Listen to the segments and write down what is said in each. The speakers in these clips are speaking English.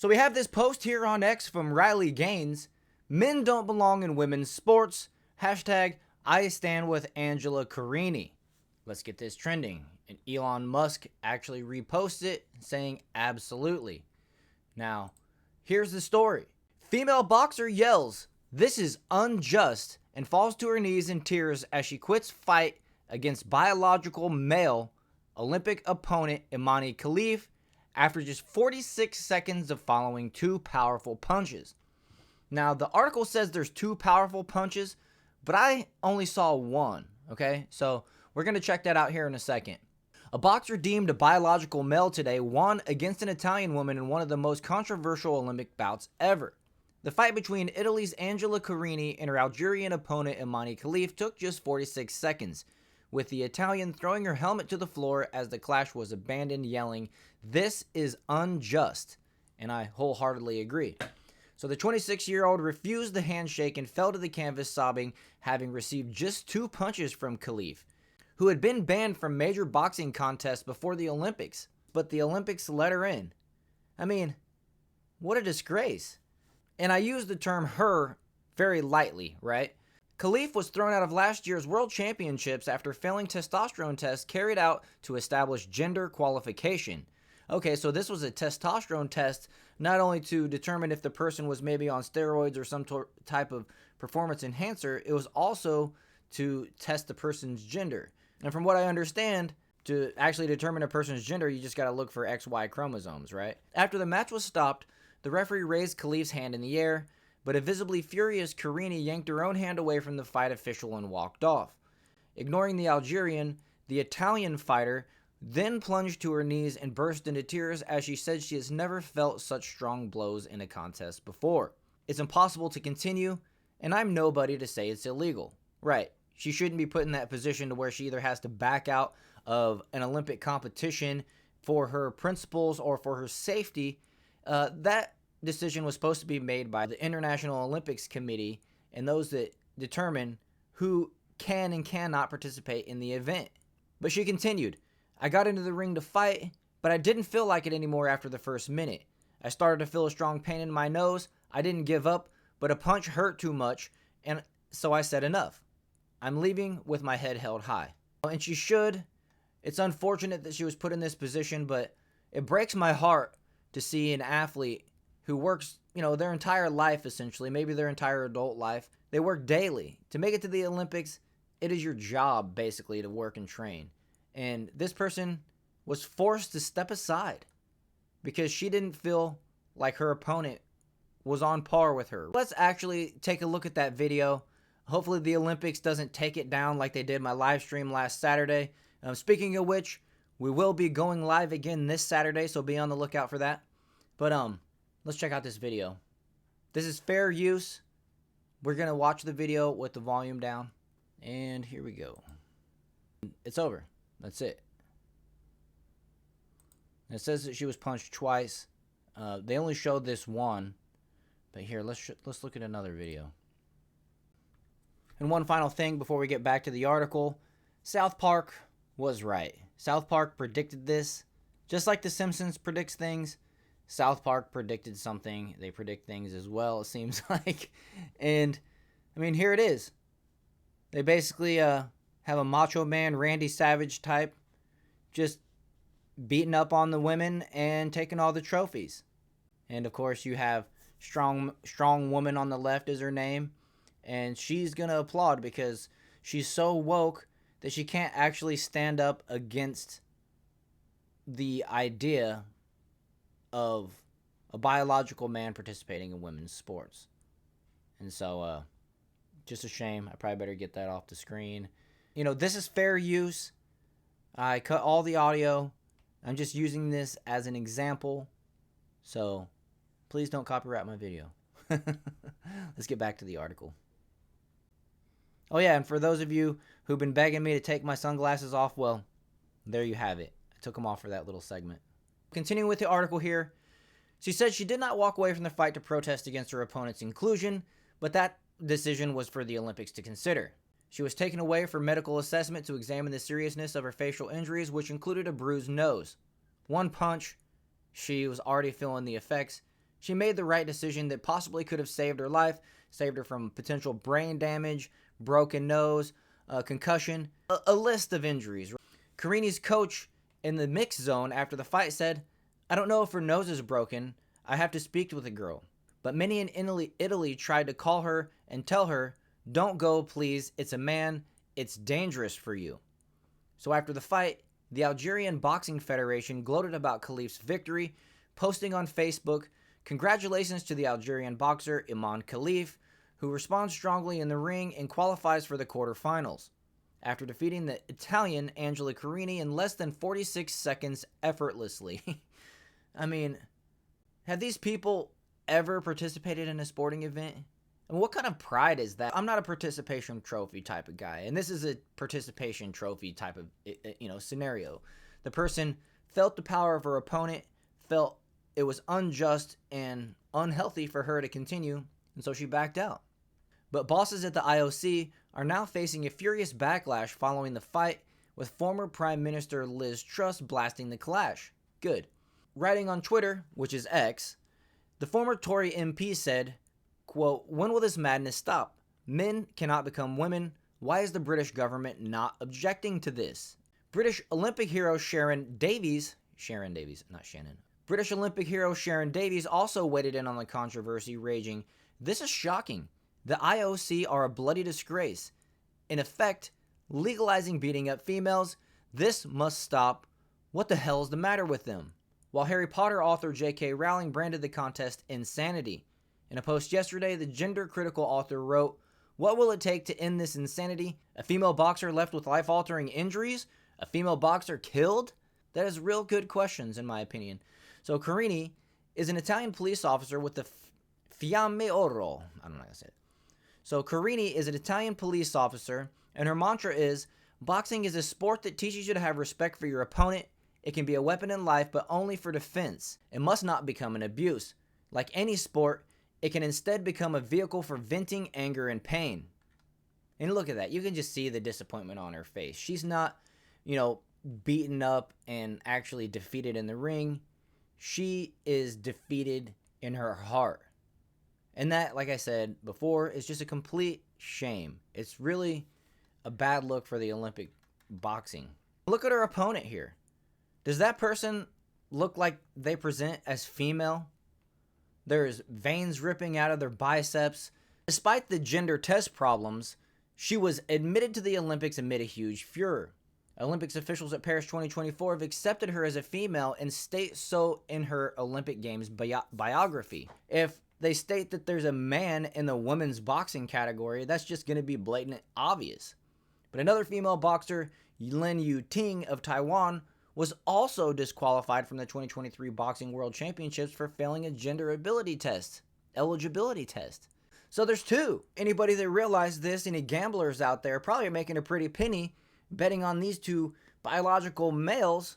So we have this post here on X from Riley Gaines. Men don't belong in women's sports. Hashtag I stand with Angela Carini. Let's get this trending. And Elon Musk actually reposted it saying absolutely. Now, here's the story. Female boxer yells, "This is unjust," and falls to her knees in tears as she quits fight against biological male Olympic opponent Imani Khalif after just 46 seconds of following two powerful punches. Now, the article says there's two powerful punches, but I only saw one, okay? So we're going to check that out here in a second. A boxer deemed a biological male today won against an Italian woman in one of the most controversial Olympic bouts ever. The fight between Italy's Angela Carini and her Algerian opponent Imani Khalif took just 46 seconds, with the Italian throwing her helmet to the floor as the clash was abandoned, yelling, "This is unjust," and I wholeheartedly agree. So the 26-year-old refused the handshake and fell to the canvas sobbing, having received just two punches from Khalif, who had been banned from major boxing contests before the Olympics, but the Olympics let her in. I mean, what a disgrace. And I use the term her very lightly, right? Khalif was thrown out of last year's World Championships after failing testosterone tests carried out to establish gender qualification. Okay, so this was a testosterone test not only to determine if the person was maybe on steroids or some type of performance enhancer, it was also to test the person's gender. And from what I understand, to actually determine a person's gender, you just got to look for XY chromosomes, right? After the match was stopped, the referee raised Khalif's hand in the air, but a visibly furious Carini yanked her own hand away from the fight official and walked off. Ignoring the Algerian, the Italian fighter then plunged to her knees and burst into tears as she said she has never felt such strong blows in a contest before. It's impossible to continue, and I'm nobody to say it's illegal. Right, she shouldn't be put in that position to where she either has to back out of an Olympic competition for her principles or for her safety. That decision was supposed to be made by the International Olympics Committee and those that determine who can and cannot participate in the event. But she continued, "I got into the ring to fight, but I didn't feel like it anymore after the first minute. I started to feel a strong pain in my nose. I didn't give up, but a punch hurt too much, and so I said enough. I'm leaving with my head held high." And she should. It's unfortunate that she was put in this position, but it breaks my heart to see an athlete who works, their entire life essentially, maybe their entire adult life. They work daily. To make it to the Olympics, it is your job basically to work and train. And this person was forced to step aside because she didn't feel like her opponent was on par with her. Let's actually take a look at that video. Hopefully the Olympics doesn't take it down like they did my live stream last Saturday. Speaking of which, we will be going live again this Saturday, so be on the lookout for that. But let's check out this video. This is fair use. We're going to watch the video with the volume down. And here we go. It's over. That's it. And it says that she was punched twice. They only showed this one. But here, let's look at another video. And one final thing before we get back to the article. South Park was right. South Park predicted this. Just like The Simpsons predicts things, South Park predicted something. They predict things as well, it seems like. And, I mean, here it is. They basically have a Macho Man, Randy Savage type, just beating up on the women and taking all the trophies. And, of course, you have Strong Woman on the left is her name. And she's going to applaud because she's so woke that she can't actually stand up against the idea of a biological man participating in women's sports. And so, just a shame. I probably better get that off the screen. This is fair use. I cut all the audio. I'm just using this as an example. So, please don't copyright my video. Let's get back to the article. Oh yeah, and for those of you who've been begging me to take my sunglasses off, well, there you have it. I took them off for that little segment. Continuing with the article here, she said she did not walk away from the fight to protest against her opponent's inclusion, but that decision was for the Olympics to consider. She was taken away for medical assessment to examine the seriousness of her facial injuries, which included a bruised nose. One punch, she was already feeling the effects. She made the right decision that possibly could have saved her life, saved her from potential brain damage, broken nose, concussion, a list of injuries. Karini's coach in the mixed zone after the fight said, "I don't know if her nose is broken. I have to speak with the girl." But many in Italy tried to call her and tell her, "Don't go, please. It's a man. It's dangerous for you." So after the fight, the Algerian Boxing Federation gloated about Khalif's victory, posting on Facebook, "Congratulations to the Algerian boxer Iman Khalif, who responds strongly in the ring and qualifies for the quarterfinals," after defeating the Italian Angela Carini in less than 46 seconds effortlessly. I mean, have these people ever participated in a sporting event? And what kind of pride is that? I'm not a participation trophy type of guy, and this is a participation trophy type of scenario. The person felt the power of her opponent, felt it was unjust and unhealthy for her to continue, and so she backed out. But bosses at the IOC are now facing a furious backlash following the fight, with former Prime Minister Liz Truss blasting the clash. Good. Writing on Twitter, which is X, the former Tory MP said, quote, "When will this madness stop? Men cannot become women. Why is the British government not objecting to this?" British Olympic hero Sharon Davies, not Shannon. British Olympic hero Sharon Davies also weighed in on the controversy, raging, "This is shocking. The IOC are a bloody disgrace. In effect, legalizing beating up females. This must stop. What the hell is the matter with them?" While Harry Potter author JK Rowling branded the contest insanity. In a post yesterday, the gender-critical author wrote, "What will it take to end this insanity? A female boxer left with life-altering injuries? A female boxer killed?" That is real good questions, in my opinion. So Carini is an Italian police officer with the Fiamme Oro. I don't know how to say it. So Carini is an Italian police officer, and her mantra is, "Boxing is a sport that teaches you to have respect for your opponent. It can be a weapon in life, but only for defense. It must not become an abuse. Like any sport, it can instead become a vehicle for venting anger and pain." And look at that. You can just see the disappointment on her face. She's not, beaten up and actually defeated in the ring. She is defeated in her heart. And that, like I said before, is just a complete shame. It's really a bad look for the Olympic boxing. Look at her opponent here. Does that person look like they present as female? There's veins ripping out of their biceps. Despite the gender test problems, she was admitted to the Olympics amid a huge furor. Olympics officials at Paris 2024 have accepted her as a female and state so in her Olympic Games biography. If they state that there's a man in the women's boxing category, that's just going to be blatant obvious. But another female boxer, Lin Yu-ting of Taiwan, was also disqualified from the 2023 Boxing World Championships for failing a gender ability test, eligibility test. So there's two. Anybody that realized this, any gamblers out there, probably are making a pretty penny betting on these two biological males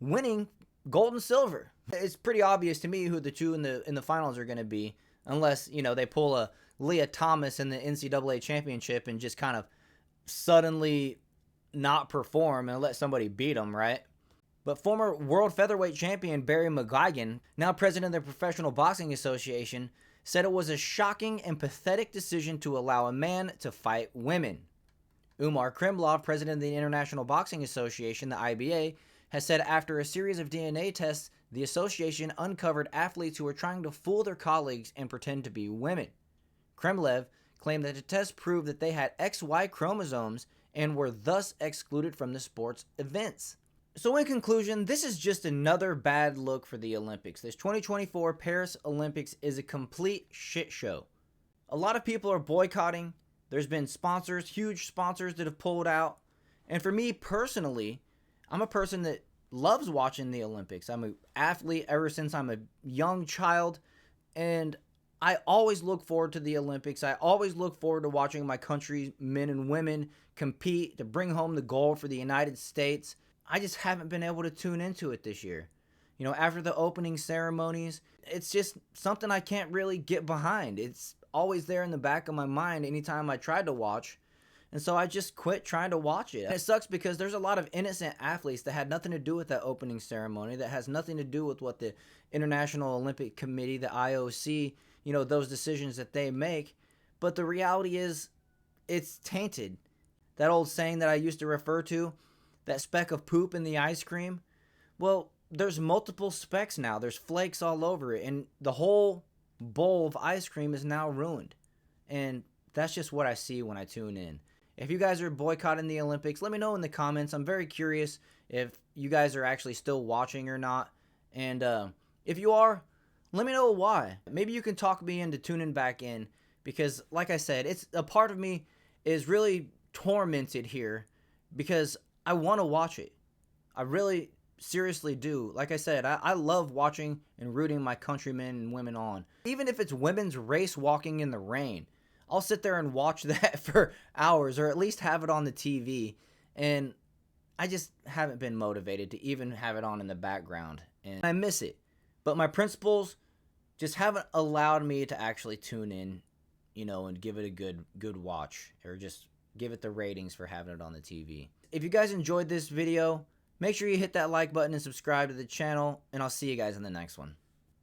winning gold and silver. It's pretty obvious to me who the two in the finals are going to be, unless, they pull a Leah Thomas in the NCAA championship and just kind of suddenly not perform and let somebody beat them, right? But former world featherweight champion Barry McGuigan, now president of the Professional Boxing Association, said it was a shocking and pathetic decision to allow a man to fight women. Umar Kremlov, president of the International Boxing Association, the IBA, has said after a series of DNA tests, the association uncovered athletes who were trying to fool their colleagues and pretend to be women. Kremlev claimed that the test proved that they had XY chromosomes and were thus excluded from the sport's events. So in conclusion, this is just another bad look for the Olympics. This 2024 Paris Olympics is a complete shit show. A lot of people are boycotting. There's been sponsors, huge sponsors that have pulled out. And for me personally, I'm a person that loves watching the Olympics. I'm an athlete ever since I'm a young child. And I always look forward to the Olympics. I always look forward to watching my country's men and women compete to bring home the gold for the United States. I just haven't been able to tune into it this year. After the opening ceremonies, it's just something I can't really get behind. It's always there in the back of my mind anytime I try to watch. And so I just quit trying to watch it. And it sucks because there's a lot of innocent athletes that had nothing to do with that opening ceremony, that has nothing to do with what the International Olympic Committee, the IOC, those decisions that they make. But the reality is, it's tainted. That old saying that I used to refer to, that speck of poop in the ice cream, well, there's multiple specks now. There's flakes all over it, and the whole bowl of ice cream is now ruined. And that's just what I see when I tune in. If you guys are boycotting the Olympics, let me know in the comments. I'm very curious if you guys are actually still watching or not. And if you are, let me know why. Maybe you can talk me into tuning back in, because like I said, it's a part of me is really tormented here because I want to watch it. I really seriously do. Like I said, I love watching and rooting my countrymen and women on. Even if it's women's race walking in the rain, I'll sit there and watch that for hours, or at least have it on the TV. And I just haven't been motivated to even have it on in the background. And I miss it. But my principles just haven't allowed me to actually tune in, and give it a good watch, or just give it the ratings for having it on the TV. If you guys enjoyed this video, make sure you hit that like button and subscribe to the channel, and I'll see you guys in the next one.